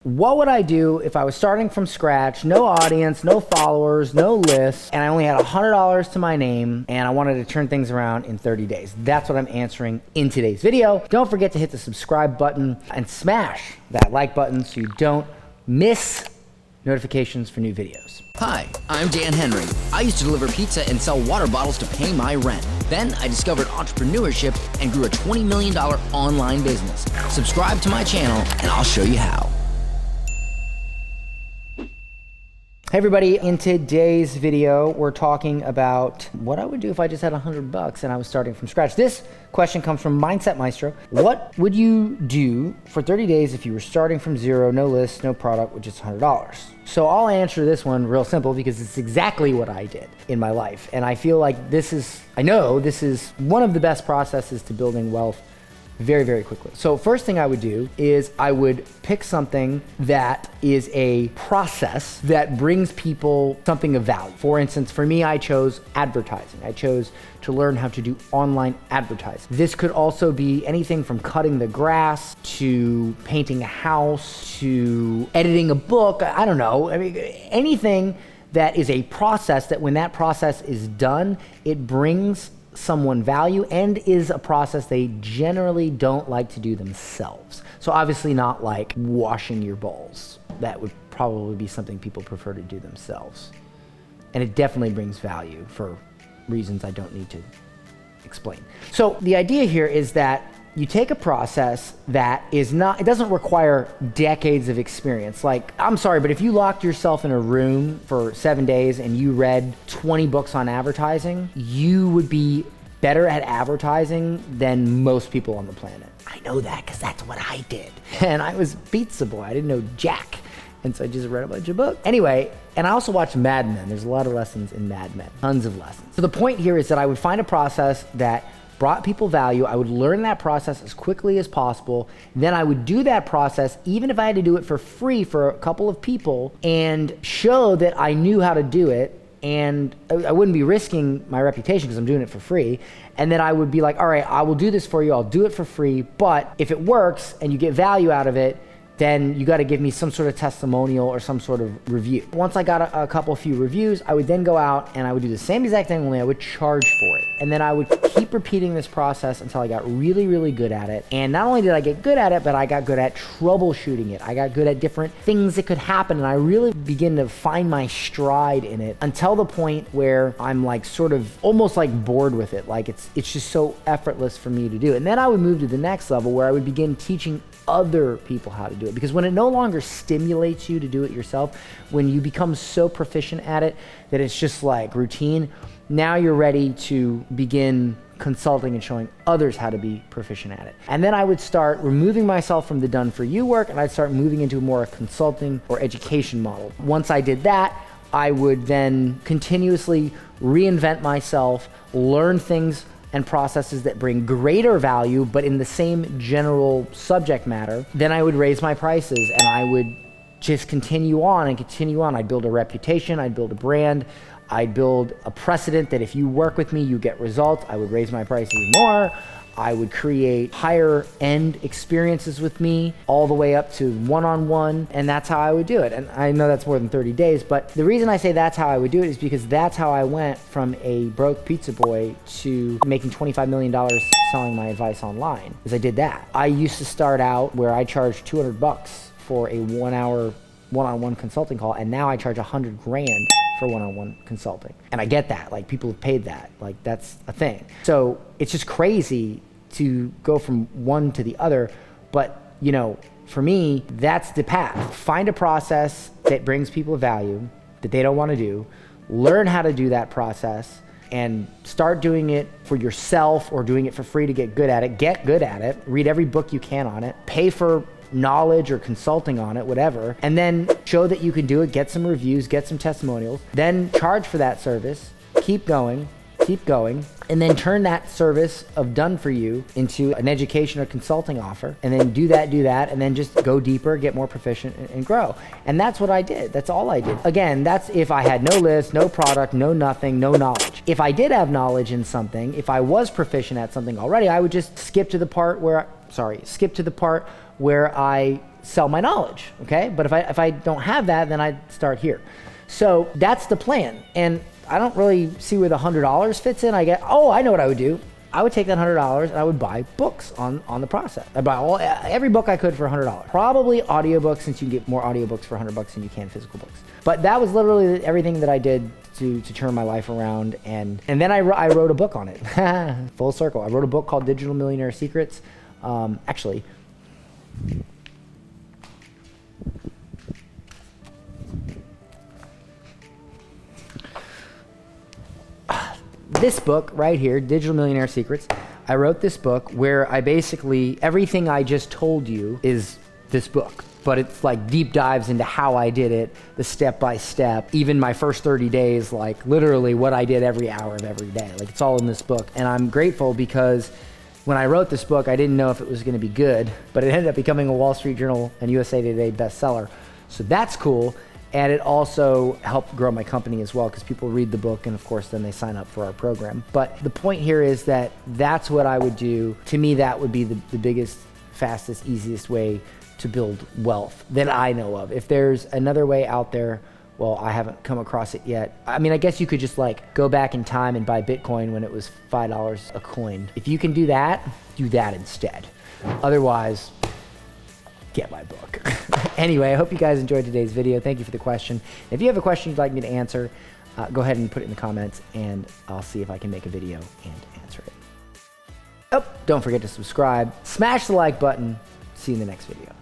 What would I do if I was starting from scratch, no audience, no followers, no lists, and I only had $100 to my name and I wanted to turn things around in 30 days? That's what I'm answering in today's video. Don't forget to hit the subscribe button and smash that like button so you don't miss notifications for new videos. Hi, I'm Dan Henry. I used to deliver pizza and sell water bottles to pay my rent. Then I discovered entrepreneurship and grew a $20 million online business. Subscribe to my channel and I'll show you how. Hey everybody, in today's video, we're talking about what I would do if I just had $100 and I was starting from scratch. This question comes from Mindset Maestro. What would you do for 30 days if you were starting from zero, no list, no product, with just $100? So I'll answer this one real simple because it's exactly what I did in my life. And I feel like I know this is one of the best processes to building wealth very, very quickly. So first thing I would do is I would pick something that is a process that brings people something of value. For instance, for me, I chose advertising. I chose to learn how to do online advertising. This could also be anything from cutting the grass to painting a house to editing a book. I don't know. I mean, anything that is a process that when that process is done, it brings someone value and is a process they generally don't like to do themselves. So obviously not like washing your balls. That would probably be something people prefer to do themselves. And it definitely brings value for reasons I don't need to explain. So the idea here is that you take a process that is not, it doesn't require decades of experience. Like, I'm sorry, but if you locked yourself in a room for 7 days and you read 20 books on advertising, you would be better at advertising than most people on the planet. I know that because that's what I did. And I was pizza boy. I didn't know jack. And so I just read a bunch of books. Anyway, and I also watched Mad Men. There's a lot of lessons in Mad Men, tons of lessons. So the point here is that I would find a process that brought people value. I would learn that process as quickly as possible. Then I would do that process, even if I had to do it for free for a couple of people, and show that I knew how to do it. And I wouldn't be risking my reputation because I'm doing it for free. And then I would be like, all right, I will do this for you. I'll do it for free. But if it works and you get value out of it, then you got to give me some sort of testimonial or some sort of review. Once I got a few reviews, I would then go out and I would do the same exact thing, only I would charge for it. And then I would keep repeating this process until I got really, really good at it. And not only did I get good at it, but I got good at troubleshooting it. I got good at different things that could happen. And I really begin to find my stride in it until the point where I'm like sort of almost like bored with it. Like it's just so effortless for me to do. And then I would move to the next level where I would begin teaching other people how to do it. Because when it no longer stimulates you to do it yourself, when you become so proficient at it that it's just like routine, now you're ready to begin consulting and showing others how to be proficient at it. And then I would start removing myself from the done for you work and I'd start moving into more a consulting or education model. Once I did that, I would then continuously reinvent myself, learn things and processes that bring greater value, but in the same general subject matter. Then I would raise my prices and I would just continue on and continue on. I'd build a reputation, I'd build a brand, I'd build a precedent that if you work with me, you get results. I would raise my prices more. I would create higher end experiences with me all the way up to one-on-one, and that's how I would do it. And I know that's more than 30 days, but the reason I say that's how I would do it is because that's how I went from a broke pizza boy to making $25 million selling my advice online, is I did that. I used to start out where I charged $200 for a 1 hour one-on-one consulting call, and now I charge $100 grand for one-on-one consulting. And I get that, like people have paid that, like that's a thing. So it's just crazy to go from one to the other. But you know, for me, that's the path. Find a process that brings people value that they don't want to do, learn how to do that process, and start doing it for yourself or doing it for free to get good at it. Get good at it, read every book you can on it, pay for knowledge or consulting on it, whatever, and then show that you can do it, get some reviews, get some testimonials, then charge for that service, keep going, and then turn that service of done for you into an education or consulting offer, and then do that, and then just go deeper, get more proficient, and grow. And that's what I did. That's all I did. Again, that's if I had no list, no product, no nothing, no knowledge. If I did have knowledge in something, if I was proficient at something already, I would just skip to the part where I sell my knowledge, okay? But if I don't have that, then I'd start here. So that's the plan. And I don't really see where the $100 fits in. I know what I would do. I would take that $100 and I would buy books on the process. I'd buy every book I could for $100. Probably audiobooks, since you can get more audiobooks for $100 than you can physical books. But that was literally everything that I did to turn my life around. And then I wrote a book on it. Full circle. I wrote a book called Digital Millionaire Secrets. Actually, this book right here, Digital Millionaire Secrets, I wrote this book where I basically, everything I just told you is this book. But it's like deep dives into how I did it, the step by step, even my first 30 days, like literally what I did every hour of every day. Like it's all in this book. And I'm grateful because when I wrote this book, I didn't know if it was going to be good, but it ended up becoming a Wall Street Journal and USA Today bestseller. So that's cool. And it also helped grow my company as well, because people read the book and of course then they sign up for our program. But the point here is that that's what I would do. To me, that would be the biggest, fastest, easiest way to build wealth that I know of. If there's another way out there, well, I haven't come across it yet. I mean, I guess you could just like go back in time and buy Bitcoin when it was $5 a coin. If you can do that instead. Otherwise, get my book. Anyway, I hope you guys enjoyed today's video. Thank you for the question. If you have a question you'd like me to answer, go ahead and put it in the comments and I'll see if I can make a video and answer it. Oh, don't forget to subscribe, smash the like button. See you in the next video.